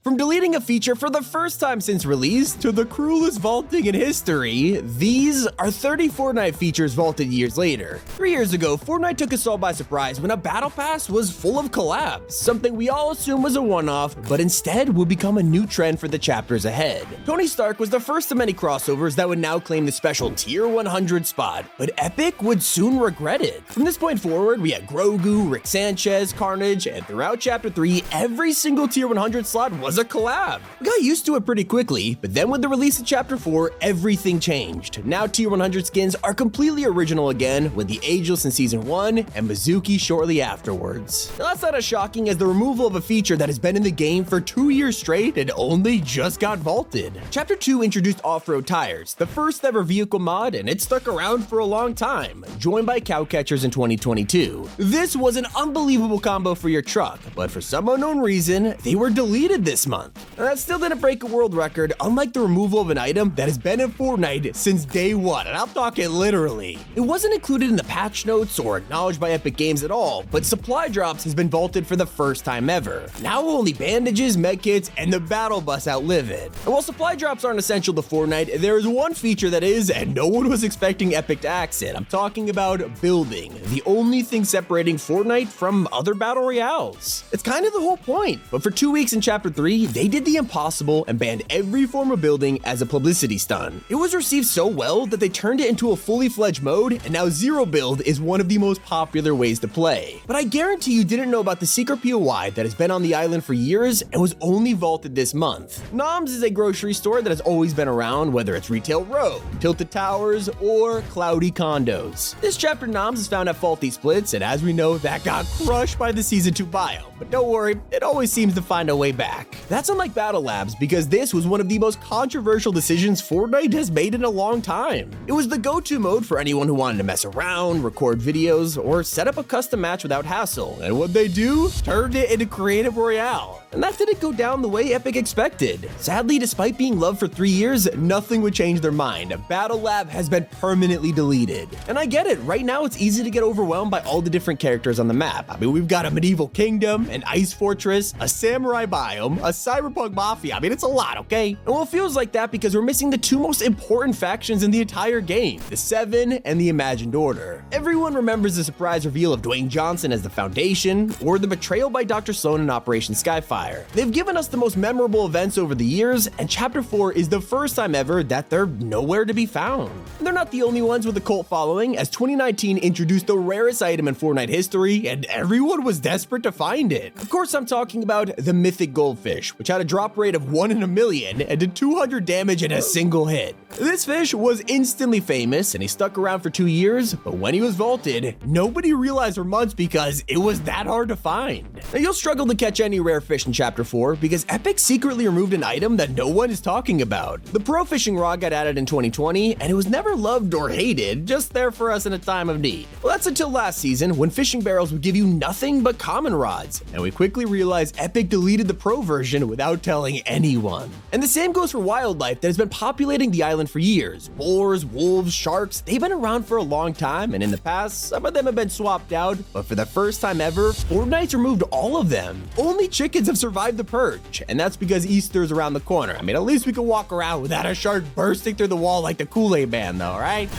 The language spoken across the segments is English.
From deleting a feature for the first time since release to the cruelest vaulting in history, these are 30 Fortnite features vaulted years later. 3 years ago, Fortnite took us all by surprise when a battle pass was full of collabs, something we all assumed was a one-off, but instead would become a new trend for the chapters ahead. Tony Stark was the first of many crossovers that would now claim the special Tier 100 spot, but Epic would soon regret it. From this point forward, we had Grogu, Rick Sanchez, Carnage, and throughout Chapter 3, every single Tier 100 slot was a collab. We got used to it pretty quickly, but then with the release of Chapter 4, everything changed. Now Tier 100 skins are completely original again, with the Ageless in Season 1 and Mizuki shortly afterwards. Now that's not as shocking as the removal of a feature that has been in the game for 2 years straight and only just got vaulted. Chapter 2 introduced off-road tires, the first ever vehicle mod, and it stuck around for a long time, joined by cow catchers in 2022. This was an unbelievable combo for your truck, but for some unknown reason, they were deleted this month. Now, that still didn't break a world record, unlike the removal of an item that has been in Fortnite since day one, and I'm talking literally. It wasn't included in the patch notes or acknowledged by Epic Games at all, but supply drops has been vaulted for the first time ever. Now only bandages, medkits, and the battle bus outlive it. And while supply drops aren't essential to Fortnite, there is one feature that is, and no one was expecting Epic to axe it. I'm talking about building, the only thing separating Fortnite from other battle royales. It's kind of the whole point, but for 2 weeks in Chapter 3, they did the impossible and banned every form of building as a publicity stunt. It was received so well that they turned it into a fully fledged mode, and now zero build is one of the most popular ways to play. But I guarantee you didn't know about the secret POI that has been on the island for years and was only vaulted this month. Noms is a grocery store that has always been around, whether it's Retail Row, Tilted Towers, or Cloudy Condos. This chapter Noms is found at Faulty Splits, and as we know, that got crushed by the Season 2 bio. But don't worry, it always seems to find a way back. That's unlike Battle Labs, because this was one of the most controversial decisions Fortnite has made in a long time. It was the go-to mode for anyone who wanted to mess around, record videos, or set up a custom match without hassle, and what they do? Turned it into Creative Royale. And that didn't go down the way Epic expected. Sadly, despite being loved for 3 years, nothing would change their mind. Battle Lab has been permanently deleted. And I get it, right now it's easy to get overwhelmed by all the different characters on the map. I mean, we've got a medieval kingdom, an ice fortress, a samurai biome, a cyberpunk mafia. I mean, it's a lot, okay? And well, it feels like that because we're missing the two most important factions in the entire game, the Seven and the Imagined Order. Everyone remembers the surprise reveal of Dwayne Johnson as the Foundation, or the betrayal by Dr. Sloan in Operation Skyfire. They've given us the most memorable events over the years, and Chapter 4 is the first time ever that they're nowhere to be found. And they're not the only ones with a cult following, as 2019 introduced the rarest item in Fortnite history, and everyone was desperate to find it. Of course, I'm talking about the Mythic Goldfish, which had a drop rate of 1 in a million and did 200 damage in a single hit. This fish was instantly famous, and he stuck around for 2 years, but when he was vaulted, nobody realized for months because it was that hard to find. Now, you'll struggle to catch any rare fish in Chapter 4 because Epic secretly removed an item that no one is talking about. The Pro Fishing Rod got added in 2020, and it was never loved or hated, just there for us in a time of need. Well, that's until last season, when fishing barrels would give you nothing but common rods, and we quickly realized Epic deleted the Pro version without telling anyone. And the same goes for wildlife that has been populating the island for years. Boars, wolves, sharks, they've been around for a long time, and in the past, some of them have been swapped out, but for the first time ever, Fortnite's removed all of them. Only chickens have survived the purge, and that's because Easter's around the corner. I mean, at least we can walk around without a shark bursting through the wall like the Kool-Aid Man though, right?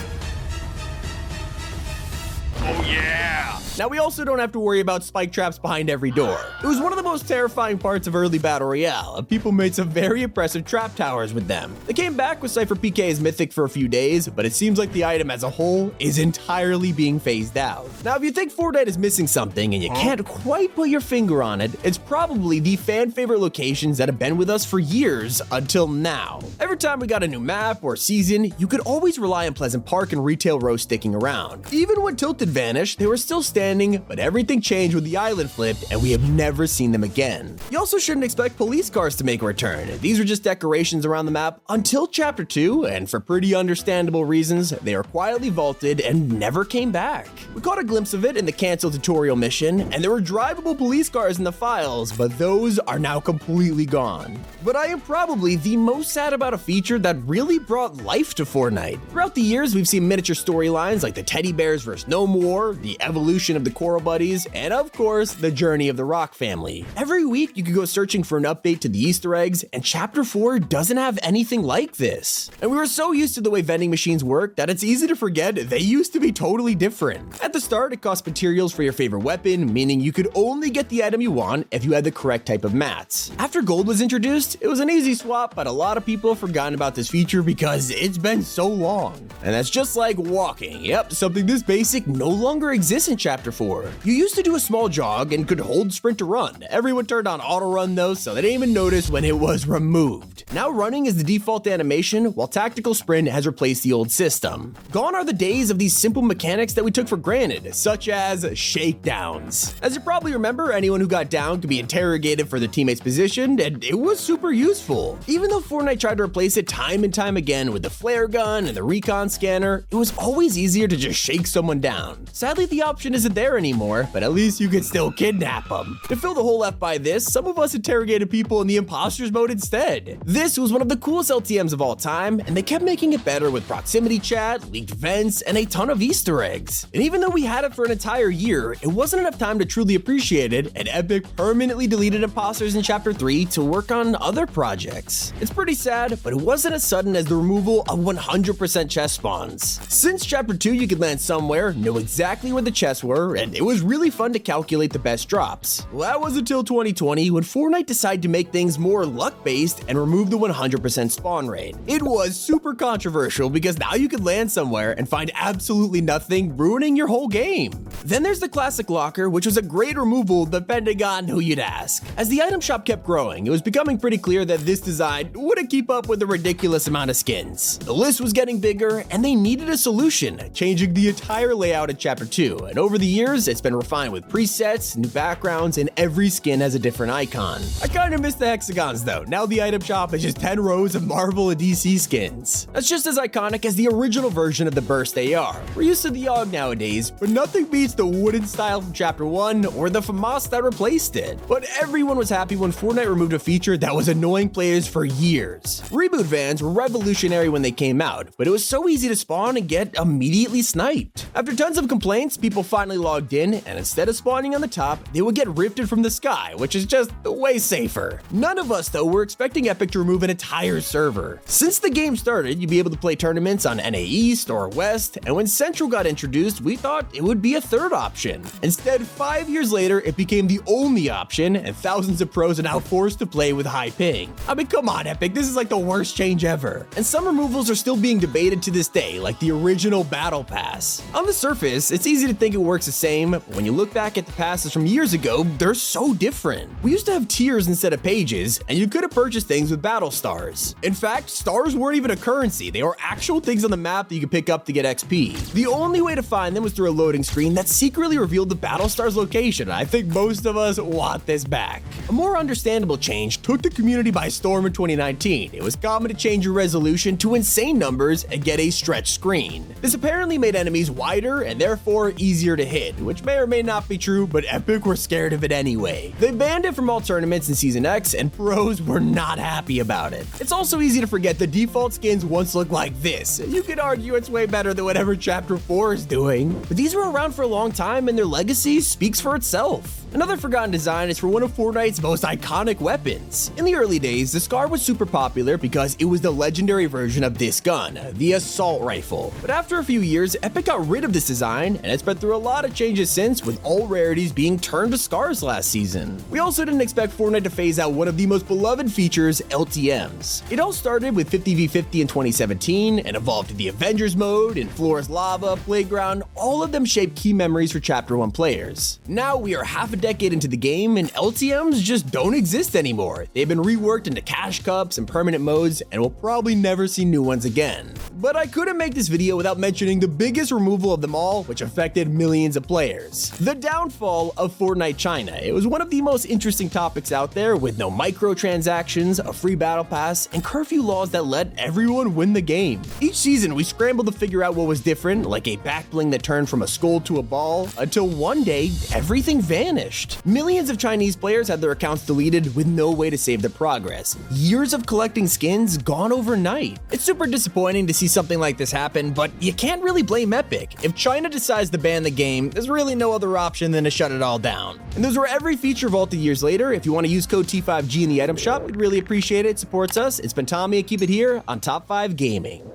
Oh yeah! Now, we also don't have to worry about spike traps behind every door. It was one of the most terrifying parts of early Battle Royale, and people made some very impressive trap towers with them. They came back with Cypher PK as mythic for a few days, but it seems like the item as a whole is entirely being phased out. Now, if you think Fortnite is missing something and you can't quite put your finger on it, it's probably the fan favorite locations that have been with us for years until now. Every time we got a new map or season, you could always rely on Pleasant Park and Retail Row sticking around. Even when Tilted vanished, they were still standing, but everything changed when the island flipped and we have never seen them again. You also shouldn't expect police cars to make a return. These were just decorations around the map until Chapter 2, and for pretty understandable reasons, they were quietly vaulted and never came back. We caught a glimpse of it in the cancelled tutorial mission, and there were drivable police cars in the files, but those are now completely gone. But I am probably the most sad about a feature that really brought life to Fortnite. Throughout the years, we've seen miniature storylines like the Teddy Bears vs. No More, the evolution of the Coral Buddies, and of course, the journey of the Rock family. Every week, you could go searching for an update to the Easter eggs, and Chapter 4 doesn't have anything like this. And we were so used to the way vending machines work that it's easy to forget they used to be totally different. At the start, it cost materials for your favorite weapon, meaning you could only get the item you want if you had the correct type of mats. After gold was introduced, it was an easy swap, but a lot of people have forgotten about this feature because it's been so long. And that's just like walking. Yep, something this basic no longer exists in Chapter 4. You used to do a small jog and could hold sprint to run. Everyone turned on auto run though, so they didn't even notice when it was removed. Now running is the default animation, while tactical sprint has replaced the old system. Gone are the days of these simple mechanics that we took for granted, such as shakedowns. As you probably remember, anyone who got down could be interrogated for their teammate's position, and it was super useful. Even though Fortnite tried to replace it time and time again with the flare gun and the recon scanner, it was always easier to just shake someone down. Sadly, the option isn't there anymore, but at least you could still kidnap them. To fill the hole left by this, some of us interrogated people in the Imposters mode instead. This was one of the coolest LTMs of all time, and they kept making it better with proximity chat, leaked vents, and a ton of Easter eggs. And even though we had it for an entire year, it wasn't enough time to truly appreciate it, and Epic permanently deleted Imposters in Chapter 3 to work on other projects. It's pretty sad, but it wasn't as sudden as the removal of 100% chest spawns. Since Chapter 2 you could land somewhere, know exactly where the chests were, and it was really fun to calculate the best drops. Well, that was until 2020 when Fortnite decided to make things more luck-based and remove the 100% spawn rate. It was super controversial because now you could land somewhere and find absolutely nothing, ruining your whole game. Then there's the classic locker, which was a great removal depending on who you'd ask. As the item shop kept growing, it was becoming pretty clear that this design wouldn't keep up with the ridiculous amount of skins. The list was getting bigger, and they needed a solution, changing the entire layout in Chapter 2, and over the years, it's been refined with presets, new backgrounds, and every skin has a different icon. I kinda miss the hexagons though. Now the item shop is just 10 rows of Marvel and DC skins. That's just as iconic as the original version of the Burst AR. We're used to the AUG nowadays, but nothing beats the wooden style from Chapter 1 or the FAMAS that replaced it. But everyone was happy when Fortnite removed a feature that was annoying players for years. Reboot Vans were revolutionary when they came out, but it was so easy to spawn and get immediately sniped. After tons of complaints, people finally logged in, and instead of spawning on the top, they would get rifted from the sky, which is just way safer. None of us, though, were expecting Epic to remove an entire server. Since the game started, you'd be able to play tournaments on NA East or West, and when Central got introduced, we thought it would be a third option. Instead, 5 years later, it became the only option, and thousands of pros are now forced to play with high ping. I mean, come on, Epic, this is like the worst change ever. And some removals are still being debated to this day, like the original Battle Pass. On the surface, it's easy to think it works the same, but when you look back at the passes from years ago, they're so different. We used to have tiers instead of pages, and you could have purchased things with battle stars. In fact, stars weren't even a currency, they were actual things on the map that you could pick up to get XP. The only way to find them was through a loading screen that secretly revealed the battle star's location, and I think most of us want this back. A more understandable change took the community by storm in 2019. It was common to change your resolution to insane numbers and get a stretch screen. This apparently made enemies wider and therefore easier to hit, which may or may not be true, but Epic were scared of it anyway. They banned it from all tournaments in Season X, and pros were not happy about it. It's also easy to forget the default skins once looked like this. You could argue it's way better than whatever Chapter 4 is doing, but these were around for a long time and their legacy speaks for itself. Another forgotten design is for one of Fortnite's most iconic weapons. In the early days, the Scar was super popular because it was the legendary version of this gun, the assault rifle. But after a few years, Epic got rid of this design, and it's been through a lot of changes since, with all rarities being turned to Scars last season. We also didn't expect Fortnite to phase out one of the most beloved features, LTMs. It all started with 50v50 in 2017, and evolved to the Avengers mode, and Floor's Lava, Playground, all of them shaped key memories for Chapter 1 players. Now we are half a decade into the game, and LTMs just don't exist anymore. They've been reworked into cash cups and permanent modes, and we'll probably never see new ones again. But I couldn't make this video without mentioning the biggest removal of them all, which affected millions of players. The downfall of Fortnite China. It was one of the most interesting topics out there, with no microtransactions, a free battle pass, and curfew laws that let everyone win the game. Each season, we scrambled to figure out what was different, like a back bling that turned from a skull to a ball, until one day, everything vanished. vanished. Millions of Chinese players had their accounts deleted with no way to save their progress. Years of collecting skins gone overnight. It's super disappointing to see something like this happen, but you can't really blame Epic. If China decides to ban the game, there's really no other option than to shut it all down. And those were every feature vaulted years later. If you want to use code T5G in the item shop, we'd really appreciate it. It supports us. It's been Tommy. Keep it here on Top 5 Gaming.